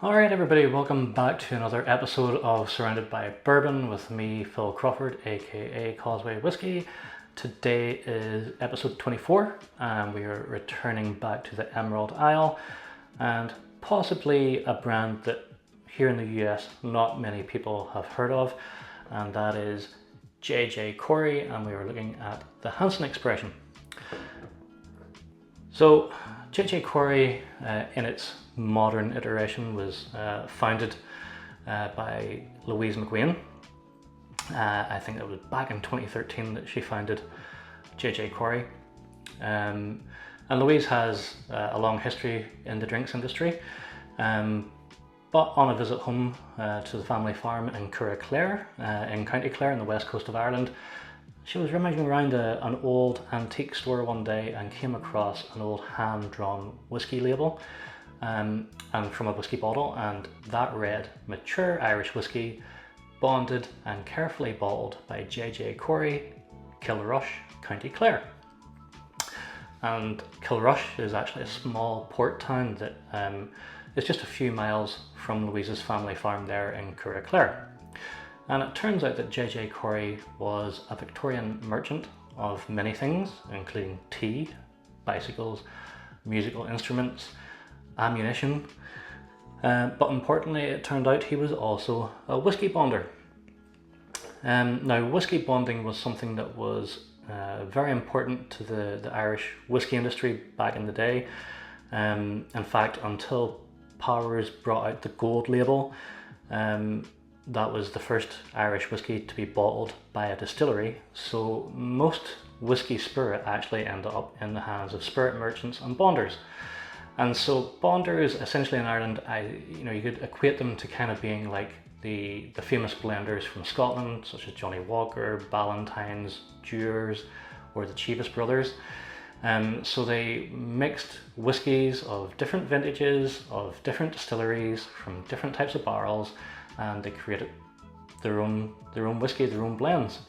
Alright everybody, welcome back to another episode of Surrounded by Bourbon with me, Phil Crawford, aka Causeway Whiskey. Today is episode 24 and we are returning back to the Emerald Isle and possibly a brand that here in the US not many people have heard of, and that is JJ Corry, and we are looking at the Hanson expression. So JJ Corry in its modern iteration was founded by Louise McGuane. I think it was back in 2013 that she founded JJ Corry. And Louise has a long history in the drinks industry, but on a visit home to the family farm in Clare, in County Clare in the west coast of Ireland, she was rummaging around an old antique store one day and came across an old hand-drawn whiskey label and from a whiskey bottle, and that read "Mature Irish Whiskey, bonded and carefully bottled by JJ Corry, Kilrush, County Clare." And Kilrush is actually a small port town that is just a few miles from Louise's family farm there in Clare. And it turns out that JJ Corry was a Victorian merchant of many things, including tea, bicycles, musical instruments, ammunition, but importantly it turned out he was also a whiskey bonder. Now whiskey bonding was something that was very important to the Irish whiskey industry back in the day. In fact, until Powers brought out the gold label, that was the first Irish whiskey to be bottled by a distillery, so most whiskey spirit actually ended up in the hands of spirit merchants and bonders. And so bonders essentially in Ireland, you could equate them to kind of being like the famous blenders from Scotland, such as Johnny Walker, Ballantyne's, Dewar's, or the Chivas brothers. So they mixed whiskies of different vintages, of different distilleries, from different types of barrels, and they created their own whiskey, their own blends.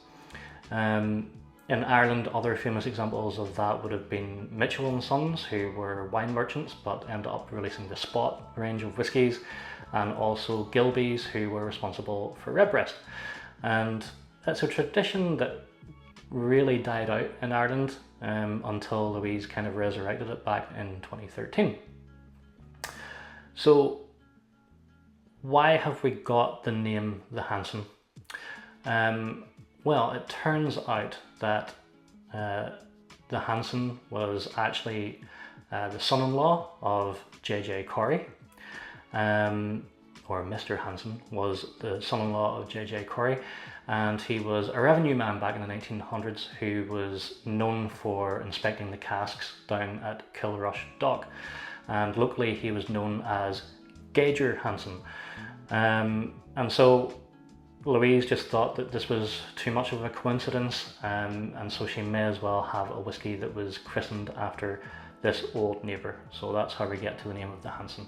In Ireland, other famous examples of that would have been Mitchell and Sons, who were wine merchants but ended up releasing the Spot range of whiskies, and also Gilbey's, who were responsible for Redbreast. And it's a tradition that really died out in Ireland until Louise kind of resurrected it back in 2013. So why have we got the name the Hanson? Well, it turns out that the Hanson was actually the son-in-law of JJ Corry, or Mr. Hanson was the son-in-law of JJ Corry, and he was a revenue man back in the 1900s who was known for inspecting the casks down at Kilrush Dock, and locally he was known as Gauger Hanson. And so Louise just thought that this was too much of a coincidence, and so she may as well have a whiskey that was christened after this old neighbour. So that's how we get to the name of the Hanson.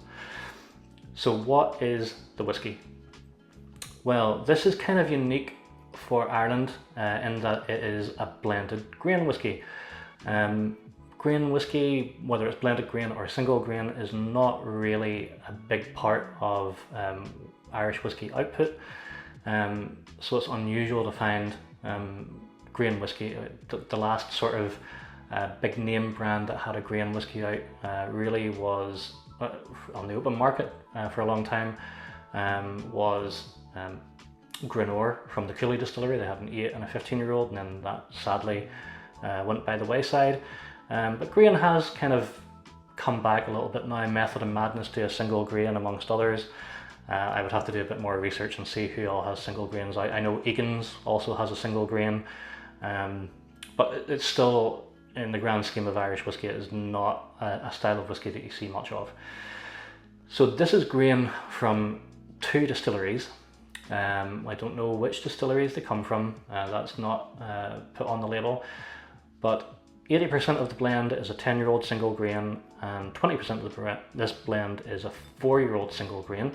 So what is the whiskey? Well, this is kind of unique for Ireland in that it is a blended grain whiskey. Grain whiskey, whether it's blended grain or single grain, is not really a big part of Irish whiskey output. So it's unusual to find grain whiskey. The last sort of big name brand that had a grain whiskey out really was on the open market for a long time, was Grenor from the Cooley distillery. They had an 8 and a 15-year-old, and then that sadly went by the wayside. But grain has kind of come back a little bit now. Method and Madness do a single grain amongst others. I would have to do a bit more research and see who all has single grains. I know Egan's also has a single grain, but it's still, in the grand scheme of Irish whiskey, it is not a style of whiskey that you see much of. So this is grain from 2 distilleries. I don't know which distilleries they come from, that's not put on the label, but 80% of the blend is a 10-year-old single grain, and 20% of this blend is a 4-year-old single grain.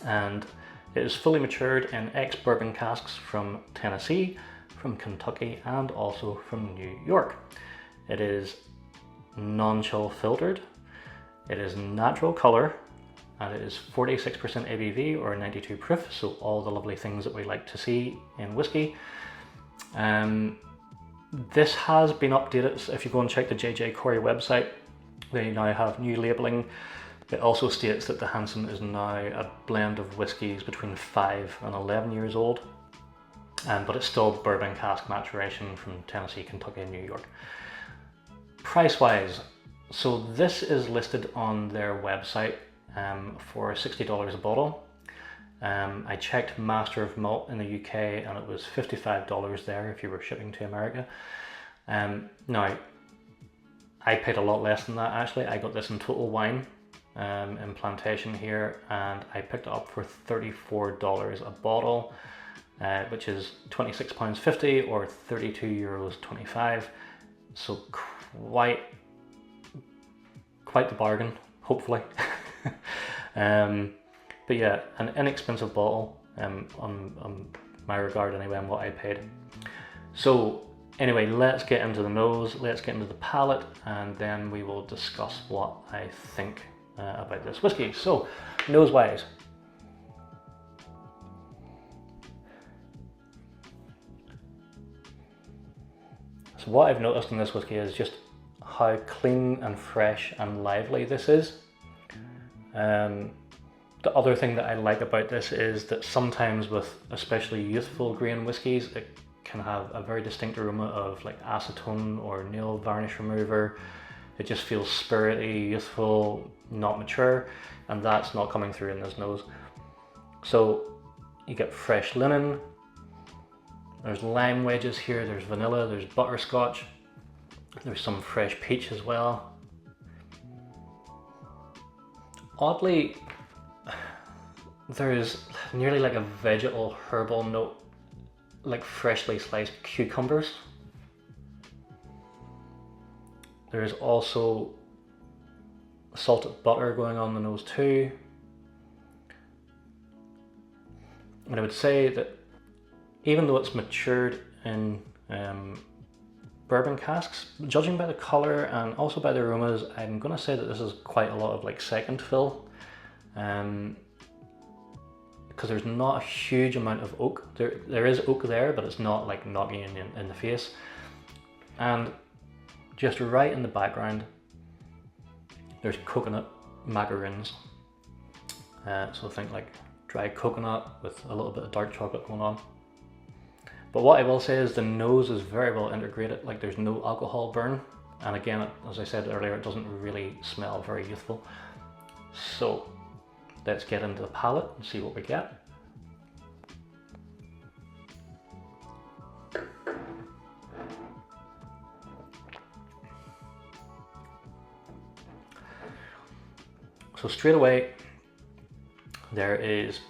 And it is fully matured in ex-bourbon casks from Tennessee, from Kentucky, and also from New York. It is non-chill filtered, it is natural colour, and it is 46% ABV or 92 proof, so all the lovely things that we like to see in whiskey. This has been updated, so if you go and check the JJ Corry website, they now have new labelling. It also states that the Hanson is now a blend of whiskies between 5 and 11 years old, but it's still bourbon cask maturation from Tennessee, Kentucky and New York. Price wise, so this is listed on their website for $60 a bottle. I checked Master of Malt in the UK and it was $55 there if you were shipping to America. Now, I paid a lot less than that actually. I got this in Total Wine in Plantation here, and I picked it up for $34 a bottle, which is £26.50 or €32.25. So quite the bargain, hopefully. But yeah, an inexpensive bottle on my regard anyway, and what I paid. So anyway, let's get into the nose, let's get into the palate, and then we will discuss what I think about this whiskey. So, nose wise. So what I've noticed in this whiskey is just how clean and fresh and lively this is. The other thing that I like about this is that sometimes with especially youthful grain whiskies, it can have a very distinct aroma of like acetone or nail varnish remover. It just feels spirity, youthful, not mature, and that's not coming through in this nose. So you get fresh linen, there's lime wedges here, there's vanilla, there's butterscotch, there's some fresh peach as well. Oddly, there's nearly like a vegetal herbal note, like freshly sliced cucumbers. There's also salted butter going on in the nose too. And I would say that even though it's matured in bourbon casks, judging by the colour and also by the aromas, I'm going to say that this is quite a lot of like second fill. Because there's not a huge amount of oak. There is oak there, but it's not like knocking in the face. And just right in the background, there's coconut macaroons. So think like dried coconut with a little bit of dark chocolate going on. But what I will say is the nose is very well integrated, like there's no alcohol burn. And again, as I said earlier, it doesn't really smell very youthful. So let's get into the palate and see what we get. So straight away, there is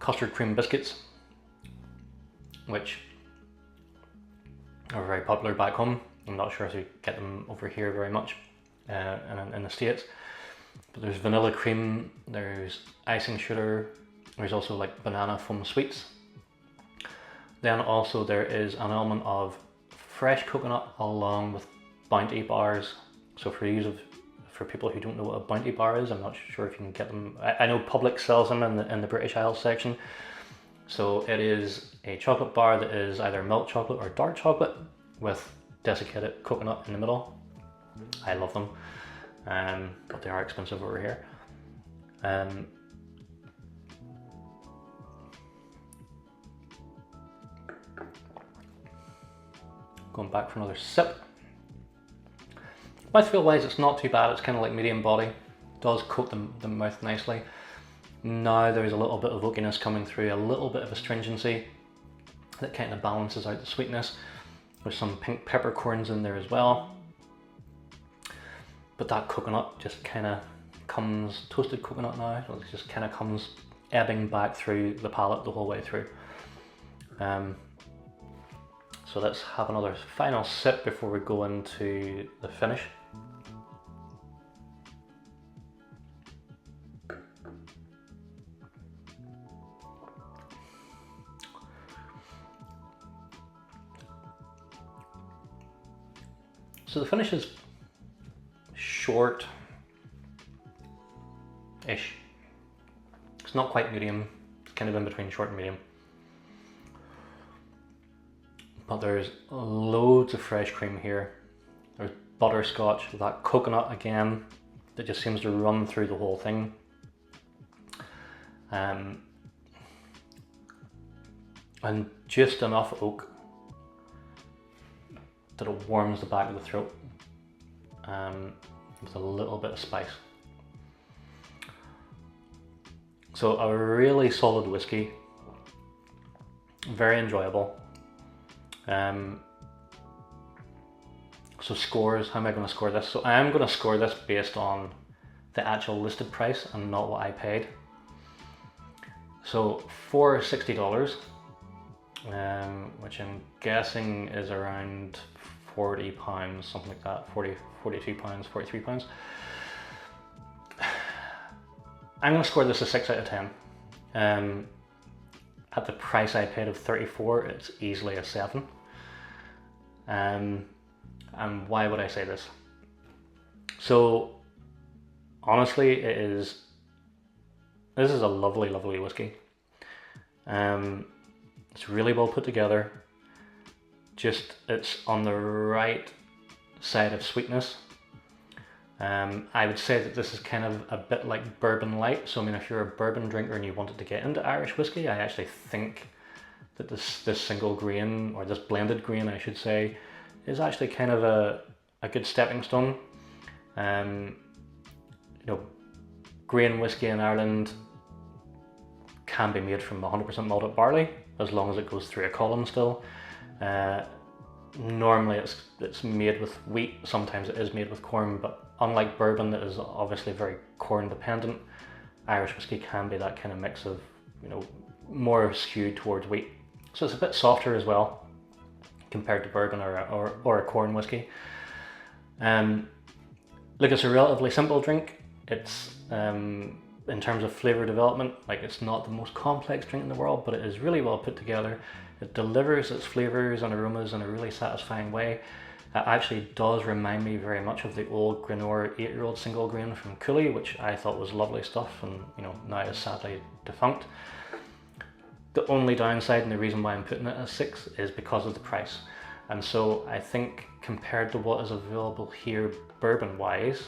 custard cream biscuits, which are very popular back home. I'm not sure if you get them over here very much in the States. But there's vanilla cream, there's icing sugar, there's also like banana foam sweets. Then also there is an element of fresh coconut along with Bounty bars. So for people who don't know what a Bounty bar is, I'm not sure if you can get them. I know Publix sells them in the British Isles section. So it is a chocolate bar that is either milk chocolate or dark chocolate with desiccated coconut in the middle. I love them. But they are expensive over here. Going back for another sip. Mouthfeel wise, it's not too bad. It's kind of like medium body. It does coat the mouth nicely. Now there's a little bit of oakiness coming through, a little bit of astringency that kind of balances out the sweetness. There's some pink peppercorns in there as well. But that coconut just kind of comes, toasted coconut now, it just kind of comes ebbing back through the palate the whole way through. So let's have another final sip before we go into the finish. So the finish is short-ish. It's not quite medium, it's kind of in between short and medium. But there's loads of fresh cream here. There's butterscotch, that coconut again, that just seems to run through the whole thing. And just enough oak that it warms the back of the throat, with a little bit of spice. So a really solid whiskey, very enjoyable. So scores, how am I going to score this? So I am going to score this based on the actual listed price and not what I paid. So for $60, which I'm guessing is around £40, something like that, 42 pounds, 43 pounds. I'm going to score this a 6 out of 10. At the price I paid of 34, it's easily a 7. And why would I say this? So honestly, this is a lovely, lovely whiskey. It's really well put together. Just, it's on the right side of sweetness. I would say that this is kind of a bit like bourbon light. So I mean, if you're a bourbon drinker and you wanted to get into Irish whiskey, I actually think that this single grain, or this blended grain I should say, is actually kind of a good stepping stone. You know, grain whiskey in Ireland can be made from 100% malted barley, as long as it goes through a column still. Normally it's made with wheat, sometimes it is made with corn, but unlike bourbon that is obviously very corn dependent, Irish whiskey can be that kind of mix of, you know, more skewed towards wheat. So it's a bit softer as well compared to bourbon or a corn whiskey. Look, it's a relatively simple drink. It's in terms of flavor development, like, it's not the most complex drink in the world, but it is really well put together. It delivers its flavors and aromas in a really satisfying way. It actually does remind me very much of the old Grenor 8-year-old single grain from Cooley, which I thought was lovely stuff, and you know, now is sadly defunct. The only downside, and the reason why I'm putting it at 6, is because of the price. And so I think compared to what is available here bourbon wise,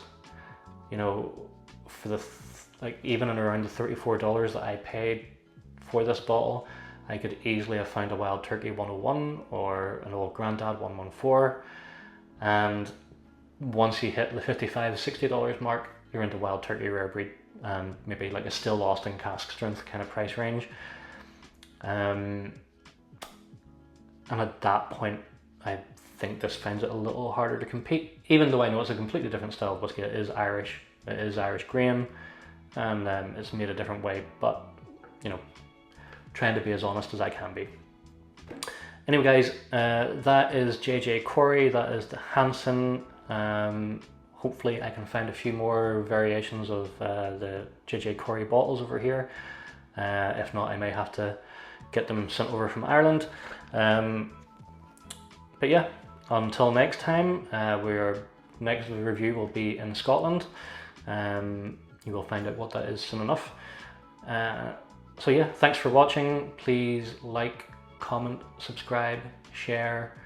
you know, for the like even in around the $34 that I paid for this bottle, I could easily have found a Wild Turkey 101 or an Old Grandad 114. And once you hit the $55, $60 mark, you're into Wild Turkey Rare Breed, and maybe like a Still Austin cask strength kind of price range. And at that point, I think this finds it a little harder to compete, even though I know it's a completely different style of whiskey. It is Irish grain, and it's made a different way, but you know, trying to be as honest as I can be. Anyway guys, that is JJ Corry, that is the Hanson. Hopefully I can find a few more variations of the JJ Corry bottles over here. If not, I may have to get them sent over from Ireland. But yeah, until next time, next review will be in Scotland. You will find out what that is soon enough. So yeah, thanks for watching. Please like, comment, subscribe, share,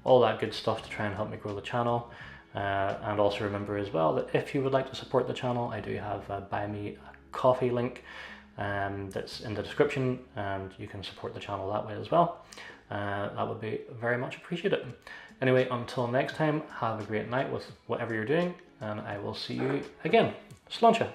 all that good stuff to try and help me grow the channel. And also remember as well that if you would like to support the channel, I do have a Buy Me a Coffee link that's in the description, and you can support the channel that way as well. That would be very much appreciated. Anyway, until next time, have a great night with whatever you're doing, and I will see you again. Sláinte!